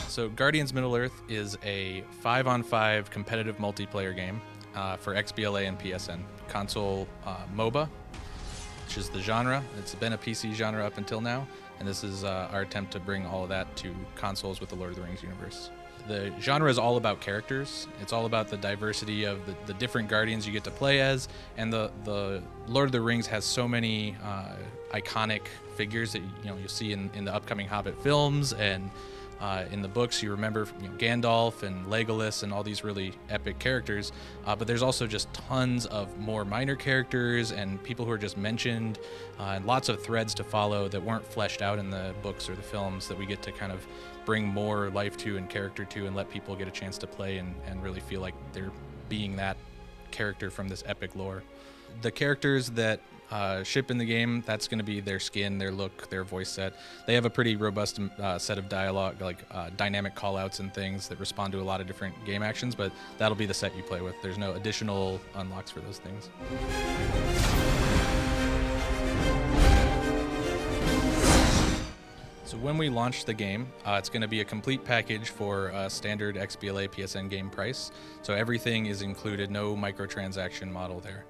So Guardians Middle-earth is a 5-on-5 competitive multiplayer game for XBLA and PSN. Console MOBA, which is the genre. It's been a PC genre up until now, and this is our attempt to bring all of that to consoles with the Lord of the Rings universe. The genre is all about characters. It's all about the diversity of the different Guardians you get to play as, and the Lord of the Rings has so many iconic figures that you'll see in the upcoming Hobbit films and in the books. You remember Gandalf and Legolas and all these really epic characters, but there's also just tons of more minor characters and people who are just mentioned, and lots of threads to follow that weren't fleshed out in the books or the films that we get to kind of bring more life to and character to and let people get a chance to play and really feel like they're being that character from this epic lore. The characters that ship in the game, that's going to be their skin, their look, their voice set. They have a pretty robust set of dialogue, like dynamic callouts and things that respond to a lot of different game actions, but that'll be the set you play with. There's no additional unlocks for those things. So when we launch the game, it's going to be a complete package for a standard XBLA PSN game price. So everything is included, no microtransaction model there.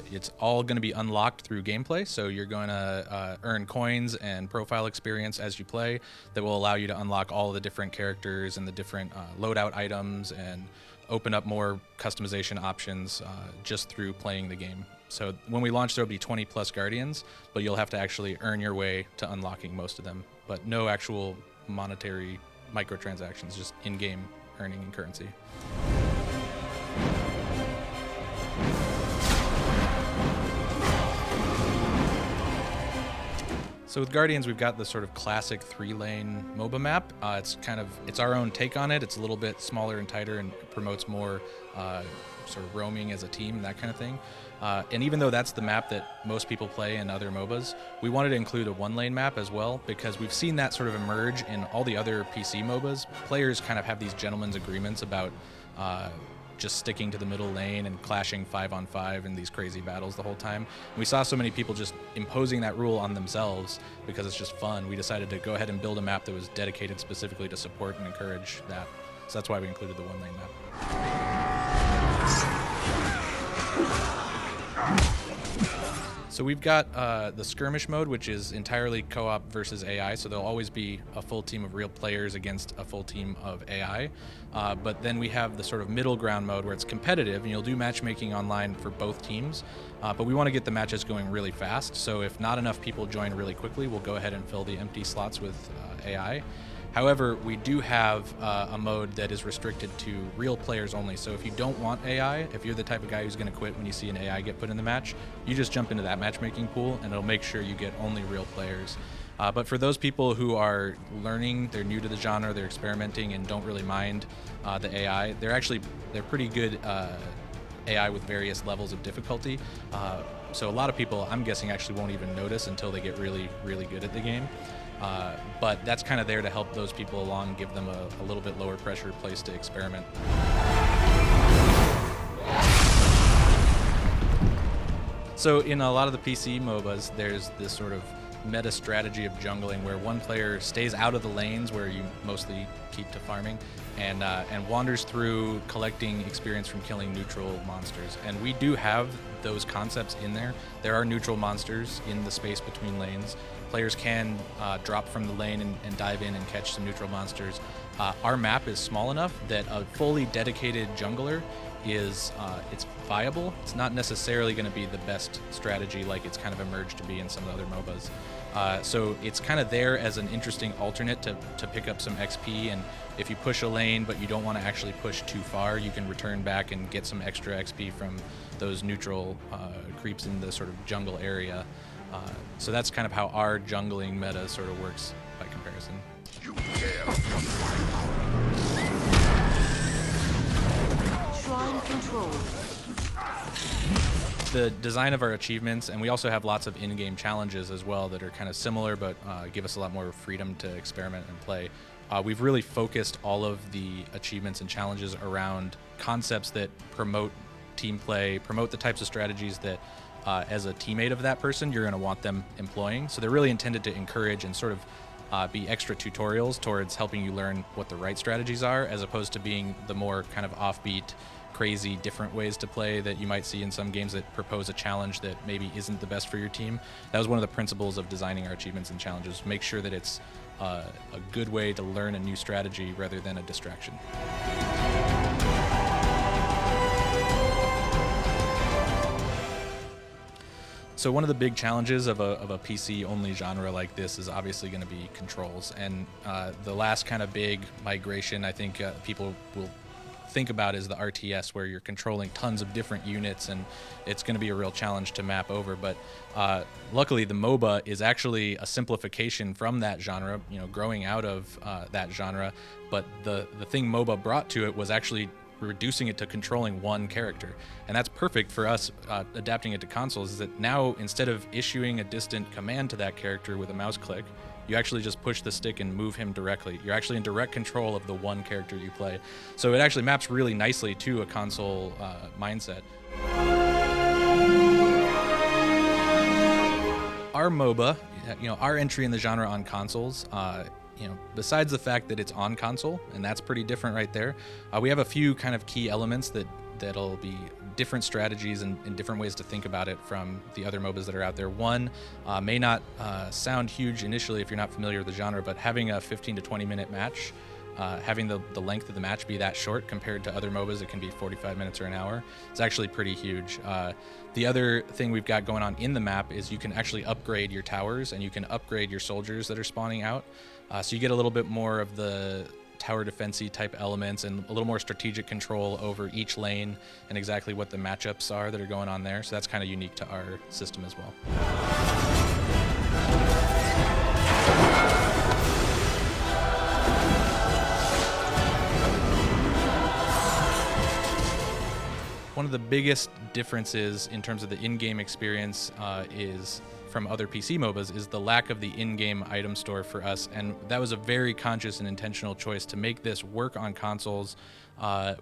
It's all going to be unlocked through gameplay, so you're going to earn coins and profile experience as you play that will allow you to unlock all of the different characters and the different loadout items and open up more customization options just through playing the game. So when we launch, there'll be 20 plus Guardians, but you'll have to actually earn your way to unlocking most of them, but no actual monetary microtransactions, just in-game earning and currency. So with Guardians, we've got the sort of classic 3-lane MOBA map. It's our own take on it. It's a little bit smaller and tighter and promotes more sort of roaming as a team and that kind of thing. And even though that's the map that most people play in other MOBAs, we wanted to include a 1-lane map as well, because we've seen that sort of emerge in all the other PC MOBAs. Players kind of have these gentlemen's agreements about just sticking to the middle lane and clashing 5-on-5 in these crazy battles the whole time. And we saw so many people just imposing that rule on themselves because it's just fun. We decided to go ahead and build a map that was dedicated specifically to support and encourage that. So that's why we included the 1-lane map. So we've got the skirmish mode, which is entirely co-op versus AI, so there'll always be a full team of real players against a full team of AI. But then we have the sort of middle ground mode where it's competitive, and you'll do matchmaking online for both teams. But we want to get the matches going really fast, so if not enough people join really quickly, we'll go ahead and fill the empty slots with AI. However, we do have a mode that is restricted to real players only. So if you don't want AI, if you're the type of guy who's going to quit when you see an AI get put in the match, you just jump into that matchmaking pool and it'll make sure you get only real players. But for those people who are learning, they're new to the genre, they're experimenting and don't really mind the AI, they're pretty good AI with various levels of difficulty. So a lot of people, I'm guessing, actually won't even notice until they get really, really good at the game. But that's kind of there to help those people along, give them a little bit lower pressure place to experiment. So in a lot of the PC MOBAs, there's this sort of meta strategy of jungling where one player stays out of the lanes where you mostly keep to farming and wanders through collecting experience from killing neutral monsters. And we do have those concepts in there. There are neutral monsters in the space between lanes. Players can drop from the lane and dive in and catch some neutral monsters. Our map is small enough that a fully dedicated jungler is it's viable. It's not necessarily going to be the best strategy like it's kind of emerged to be in some of the other MOBAs. So it's kind of there as an interesting alternate to pick up some XP, and if you push a lane but you don't want to actually push too far, you can return back and get some extra XP from those neutral creeps in the sort of jungle area. So that's kind of how our jungling meta sort of works by comparison. Shrine control. The design of our achievements, and we also have lots of in-game challenges as well that are kind of similar but give us a lot more freedom to experiment and play. we've really focused all of the achievements and challenges around concepts that promote team play, promote the types of strategies that as a teammate of that person, you're going to want them employing. So they're really intended to encourage and sort of be extra tutorials towards helping you learn what the right strategies are, as opposed to being the more kind of offbeat, crazy, different ways to play that you might see in some games that propose a challenge that maybe isn't the best for your team. That was one of the principles of designing our achievements and challenges. Make sure that it's a good way to learn a new strategy rather than a distraction. So one of the big challenges of a PC-only genre like this is obviously going to be controls. And the last kind of big migration I think people will think about is the RTS, where you're controlling tons of different units, and it's going to be a real challenge to map over. But luckily, the MOBA is actually a simplification from that genre, growing out of that genre. But the thing MOBA brought to it was actually reducing it to controlling one character, and that's perfect for us adapting it to consoles. Is that now, instead of issuing a distant command to that character with a mouse click, you actually just push the stick and move him directly. You're actually in direct control of the one character you play. So it actually maps really nicely to a console mindset. Our MOBA, our entry in the genre on consoles, besides the fact that it's on console, and that's pretty different right there, we have a few kind of key elements that'll be different strategies and different ways to think about it from the other MOBAs that are out there. One may not sound huge initially if you're not familiar with the genre, but having a 15 to 20 minute match, having the length of the match be that short compared to other MOBAs, it can be 45 minutes or an hour. It's actually pretty huge. The other thing we've got going on in the map is you can actually upgrade your towers, and you can upgrade your soldiers that are spawning out. So you get a little bit more of the tower defense-y type elements and a little more strategic control over each lane and exactly what the matchups are that are going on there. So that's kind of unique to our system as well. One of the biggest differences in terms of the in-game experience is from other PC MOBAs is the lack of the in-game item store for us, and that was a very conscious and intentional choice to make this work on consoles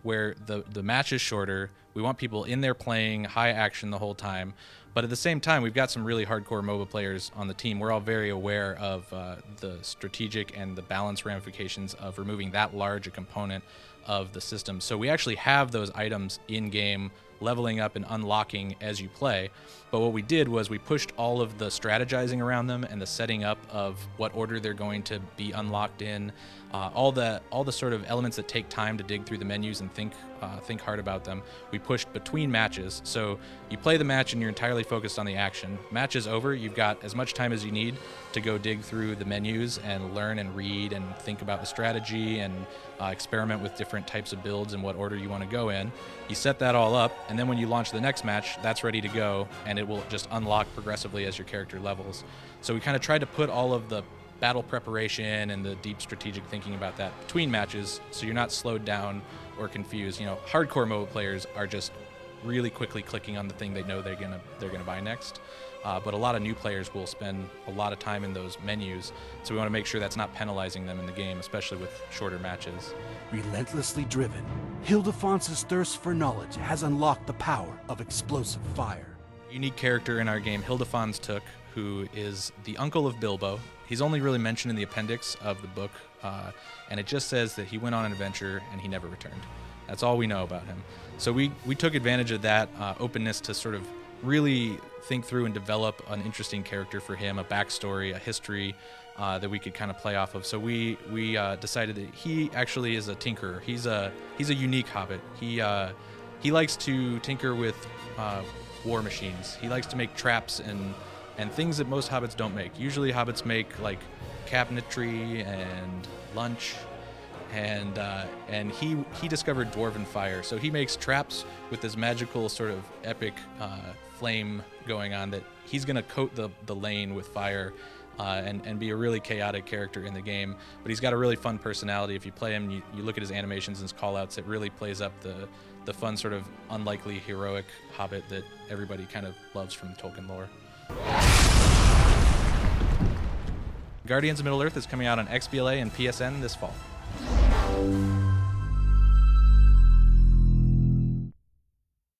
where the match is shorter. We want people in there playing high action the whole time, but at the same time, we've got some really hardcore MOBA players on the team. We're all very aware of the strategic and the balance ramifications of removing that large a component of the system. So we actually have those items in-game leveling up and unlocking as you play. But what we did was we pushed all of the strategizing around them and the setting up of what order they're going to be unlocked in, all the sort of elements that take time to dig through the menus and think hard about them. We pushed between matches. So you play the match and you're entirely focused on the action. Match is over, you've got as much time as you need to go dig through the menus and learn and read and think about the strategy and experiment with different types of builds and what order you want to go in. You set that all up, and then when you launch the next match, that's ready to go, and it will just unlock progressively as your character levels. So we kind of tried to put all of the battle preparation and the deep strategic thinking about that between matches, so you're not slowed down or confused. Hardcore MOBA players are just really quickly clicking on the thing they know they're gonna buy next. But a lot of new players will spend a lot of time in those menus, so we want to make sure that's not penalizing them in the game, especially with shorter matches. Relentlessly driven, Hilda thirst for knowledge has unlocked the power of explosive fire. Unique character in our game, Hilda took, who is the uncle of Bilbo. He's only really mentioned in the appendix of the book, and it just says that he went on an adventure and he never returned. That's all we know about him. So we took advantage of that openness to sort of really think through and develop an interesting character for him, a backstory, a history that we could kind of play off of. So we decided that he actually is a tinkerer. He's a unique hobbit. He likes to tinker with war machines. He likes to make traps and things that most hobbits don't make. Usually hobbits make like cabinetry and lunch, and he discovered dwarven fire. So he makes traps with this magical sort of epic flame going on that he's going to coat the lane with fire and be a really chaotic character in the game. But he's got a really fun personality. If you play him, you look at his animations and his callouts, it really plays up the fun sort of unlikely heroic hobbit that everybody kind of loves from Tolkien lore. Guardians of Middle-earth is coming out on XBLA and PSN this fall.